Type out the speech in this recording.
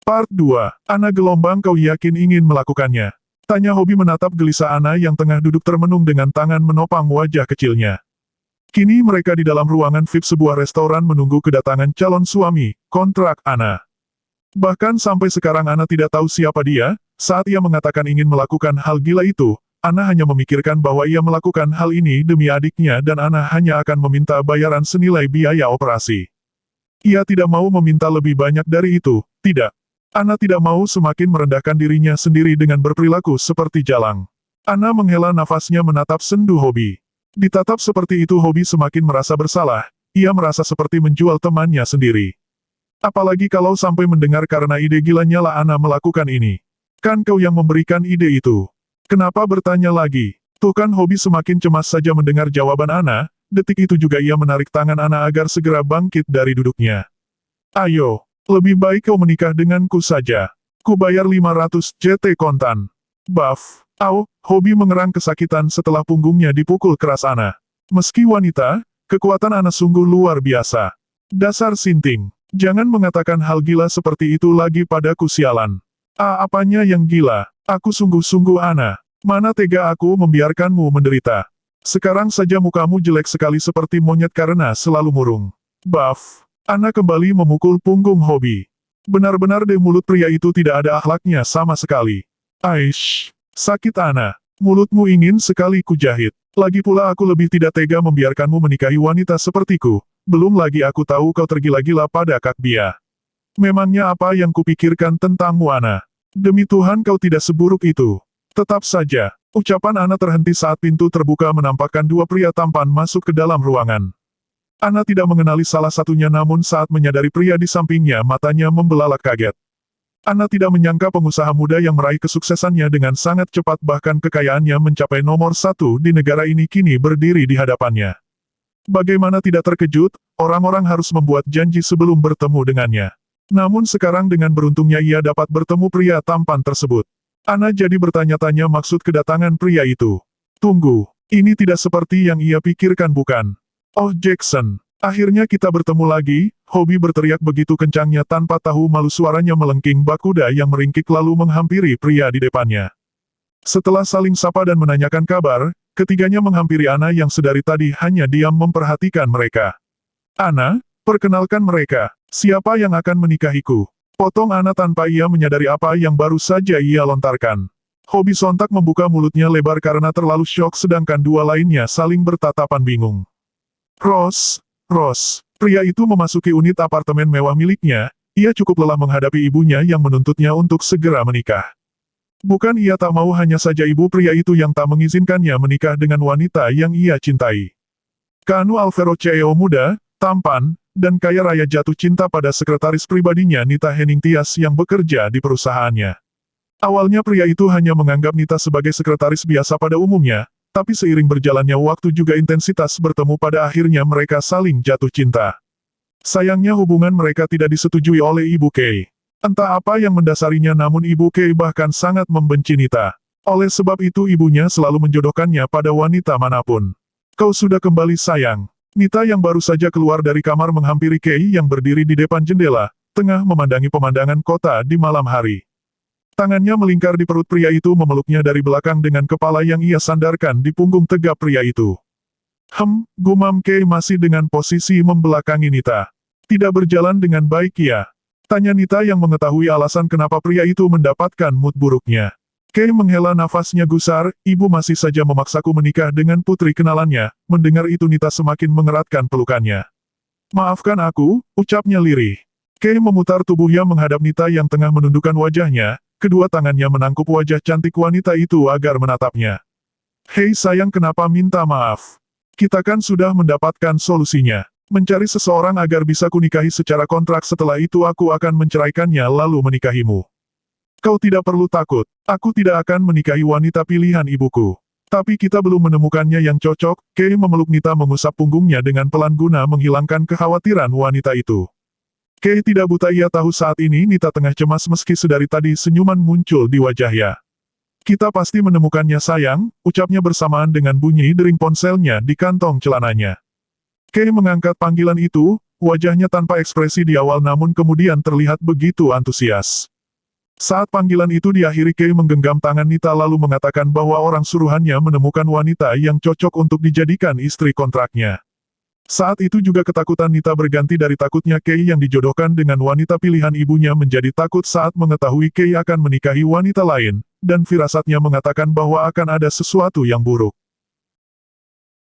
Part 2. Ana gelombang, kau yakin ingin melakukannya? Tanya Hobi menatap gelisah Ana yang tengah duduk termenung dengan tangan menopang wajah kecilnya. Kini mereka di dalam ruangan VIP sebuah restoran menunggu kedatangan calon suami, kontrak Ana. Bahkan sampai sekarang Ana tidak tahu siapa dia. Saat ia mengatakan ingin melakukan hal gila itu, Ana hanya memikirkan bahwa ia melakukan hal ini demi adiknya dan Ana hanya akan meminta bayaran senilai biaya operasi. Ia tidak mau meminta lebih banyak dari itu, tidak. Ana tidak mau semakin merendahkan dirinya sendiri dengan berperilaku seperti jalang. Ana menghela nafasnya menatap sendu Hobi. Ditatap seperti itu Hobi semakin merasa bersalah, ia merasa seperti menjual temannya sendiri. Apalagi kalau sampai mendengar karena ide gilanya lah Ana melakukan ini. Kan kau yang memberikan ide itu. Kenapa bertanya lagi? Tuh kan Hobi semakin cemas saja mendengar jawaban Ana, detik itu juga ia menarik tangan Ana agar segera bangkit dari duduknya. Ayo. Lebih baik kau menikah denganku saja. Ku bayar 500 JT kontan. Buff. Au, Hobi mengerang kesakitan setelah punggungnya dipukul keras Ana. Meski wanita, kekuatan Ana sungguh luar biasa. Dasar sinting. Jangan mengatakan hal gila seperti itu lagi padaku sialan. Apanya yang gila? Aku sungguh-sungguh Ana. Mana tega aku membiarkanmu menderita. Sekarang saja mukamu jelek sekali seperti monyet karena selalu murung. Buff. Ana kembali memukul punggung Hobi. Benar-benar deh mulut pria itu tidak ada akhlaknya sama sekali. Aish, sakit Ana. Mulutmu ingin sekali kujahit. Lagi pula aku lebih tidak tega membiarkanmu menikahi wanita sepertiku. Belum lagi aku tahu kau tergila-gila pada Kak Bia. Memangnya apa yang kupikirkan tentangmu Ana? Demi Tuhan kau tidak seburuk itu. Tetap saja, ucapan Ana terhenti saat pintu terbuka menampakkan dua pria tampan masuk ke dalam ruangan. Ana tidak mengenali salah satunya namun saat menyadari pria di sampingnya matanya membelalak kaget. Ana tidak menyangka pengusaha muda yang meraih kesuksesannya dengan sangat cepat bahkan kekayaannya mencapai nomor 1 di negara ini kini berdiri di hadapannya. Bagaimana tidak terkejut, orang-orang harus membuat janji sebelum bertemu dengannya. Namun sekarang dengan beruntungnya ia dapat bertemu pria tampan tersebut. Ana jadi bertanya-tanya maksud kedatangan pria itu. Tunggu, ini tidak seperti yang ia pikirkan bukan? Oh Jackson, akhirnya kita bertemu lagi, Hobi berteriak begitu kencangnya tanpa tahu malu suaranya melengking bak kuda yang meringkik lalu menghampiri pria di depannya. Setelah saling sapa dan menanyakan kabar, ketiganya menghampiri Ana yang sedari tadi hanya diam memperhatikan mereka. Ana, perkenalkan mereka, siapa yang akan menikahiku? Potong Ana tanpa ia menyadari apa yang baru saja ia lontarkan. Hobi sontak membuka mulutnya lebar karena terlalu syok sedangkan dua lainnya saling bertatapan bingung. Ross, pria itu memasuki unit apartemen mewah miliknya, ia cukup lelah menghadapi ibunya yang menuntutnya untuk segera menikah. Bukan ia tak mau hanya saja ibu pria itu yang tak mengizinkannya menikah dengan wanita yang ia cintai. Keanu Alvaro CEO muda, tampan, dan kaya raya jatuh cinta pada sekretaris pribadinya Nita Henning Tias yang bekerja di perusahaannya. Awalnya pria itu hanya menganggap Nita sebagai sekretaris biasa pada umumnya, tapi seiring berjalannya waktu juga intensitas bertemu pada akhirnya mereka saling jatuh cinta. Sayangnya hubungan mereka tidak disetujui oleh Ibu Kay. Entah apa yang mendasarinya namun Ibu Kay bahkan sangat membenci Nita. Oleh sebab itu ibunya selalu menjodohkannya pada wanita manapun. Kau sudah kembali sayang. Nita yang baru saja keluar dari kamar menghampiri Kay yang berdiri di depan jendela, tengah memandangi pemandangan kota di malam hari. Tangannya melingkar di perut pria itu memeluknya dari belakang dengan kepala yang ia sandarkan di punggung tegap pria itu. Gumam Kay masih dengan posisi membelakangi Nita. Tidak berjalan dengan baik ya? Tanya Nita yang mengetahui alasan kenapa pria itu mendapatkan mood buruknya. Kay menghela nafasnya gusar, ibu masih saja memaksaku menikah dengan putri kenalannya, mendengar itu Nita semakin mengeratkan pelukannya. Maafkan aku, ucapnya lirih. Kay memutar tubuhnya menghadap Nita yang tengah menundukkan wajahnya, kedua tangannya menangkup wajah cantik wanita itu agar menatapnya. Hei sayang kenapa minta maaf? Kita kan sudah mendapatkan solusinya. Mencari seseorang agar bisa kunikahi secara kontrak setelah itu aku akan menceraikannya lalu menikahimu. Kau tidak perlu takut, aku tidak akan menikahi wanita pilihan ibuku. Tapi kita belum menemukannya yang cocok, Kay memeluk Nita mengusap punggungnya dengan pelan guna menghilangkan kekhawatiran wanita itu. Kay tidak buta ia tahu saat ini Nita tengah cemas meski sedari tadi senyuman muncul di wajahnya. Kita pasti menemukannya sayang, ucapnya bersamaan dengan bunyi dering ponselnya di kantong celananya. Kay mengangkat panggilan itu, wajahnya tanpa ekspresi di awal namun kemudian terlihat begitu antusias. Saat panggilan itu diakhiri, Kei menggenggam tangan Nita lalu mengatakan bahwa orang suruhannya menemukan wanita yang cocok untuk dijadikan istri kontraknya. Saat itu juga ketakutan Nita berganti dari takutnya Kei yang dijodohkan dengan wanita pilihan ibunya menjadi takut saat mengetahui Kei akan menikahi wanita lain, dan firasatnya mengatakan bahwa akan ada sesuatu yang buruk.